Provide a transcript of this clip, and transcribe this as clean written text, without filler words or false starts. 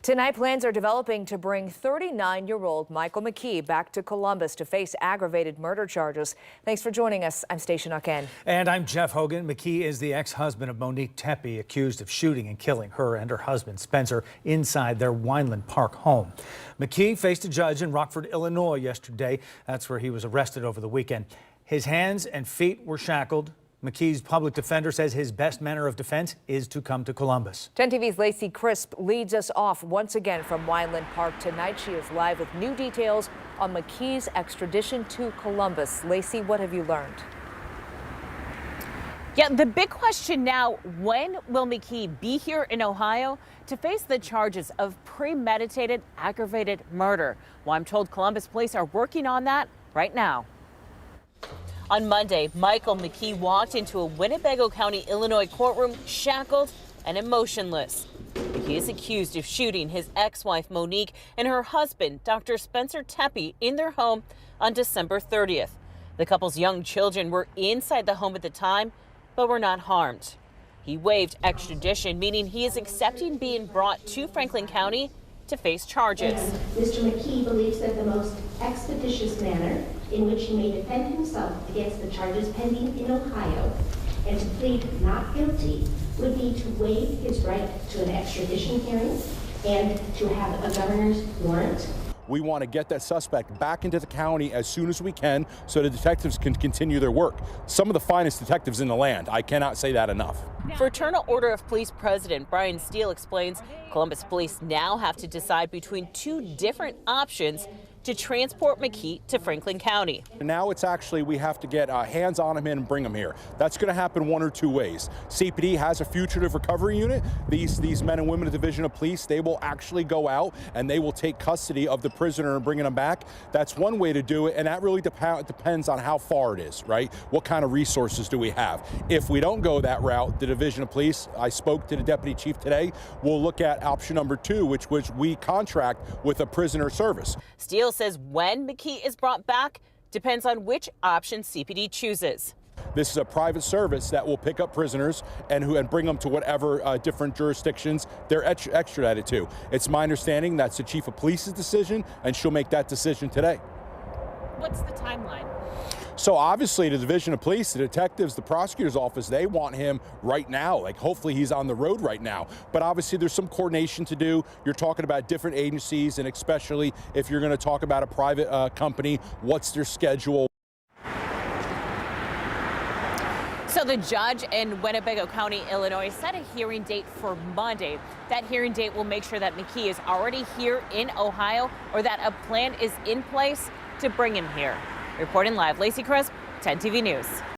Tonight, plans are developing to bring 39-year-old Michael McKee back to Columbus to face aggravated murder charges. Thanks for joining us. I'm Stacia Nucken. And I'm Jeff Hogan. McKee is the ex-husband of Monique Tepe, accused of shooting and killing her and her husband Spencer inside their Weinland Park home. McKee faced a judge in Rockford, Illinois yesterday. That's where he was arrested over the weekend. His hands and feet were shackled. McKee's public defender says his best manner of defense is to come to Columbus. 10 TV's Lacey Crisp leads us off once again from Weinland Park tonight. She is live with new details on McKee's extradition to Columbus. Lacey, what have you learned? Yeah, the big question now, when will McKee be here in Ohio to face the charges of premeditated aggravated murder? Well, I'm told Columbus police are working on that right now. On Monday, Michael McKee walked into a Winnebago County, Illinois courtroom shackled and emotionless. McKee is accused of shooting his ex-wife Monique and her husband, Dr. Spencer Tepe, in their home on December 30th. The couple's young children were inside the home at the time, but were not harmed. He waived extradition, meaning he is accepting being brought to Franklin County to face charges. And Mr. McKee believes that the most expeditious manner in which he may defend himself against the charges pending in Ohio and to plead not guilty would be to waive his right to an extradition hearing and to have a governor's warrant. We want to get that suspect back into the county as soon as we can so the detectives can continue their work. Some of the finest detectives in the land. I cannot say that enough. Fraternal Order of Police President Brian Steele explains Columbus police now have to decide between two different options to transport McKee to Franklin County. Now it's actually we have to get hands on him and bring him here. That's going to happen one or two ways. CPD has a fugitive recovery unit. These men and women of the Division of Police, they will actually go out and they will take custody of the prisoner and bringing him back. That's one way to do it, and that really depends on how far it is, right? What kind of resources do we have? If we don't go that route, the Division of Police, I spoke to the Deputy Chief today, we'll look at option number 2, which we contract with a prisoner service. Steele says when McKee is brought back depends on which option CPD chooses. This is a private service that will pick up prisoners and bring them to whatever different jurisdictions they're extradited to. It's my understanding that's the Chief of Police's decision, and she'll make that decision today. What's the timeline? So obviously the Division of Police, the detectives, the prosecutor's office, they want him right now. Like hopefully he's on the road right now. But obviously there's some coordination to do. You're talking about different agencies, and especially if you're going to talk about a private company, what's their schedule? So the judge in Winnebago County, Illinois, set a hearing date for Monday. That hearing date will make sure that McKee is already here in Ohio or that a plan is in place to bring him here. Reporting live, Lacey Crisp, 10 TV News.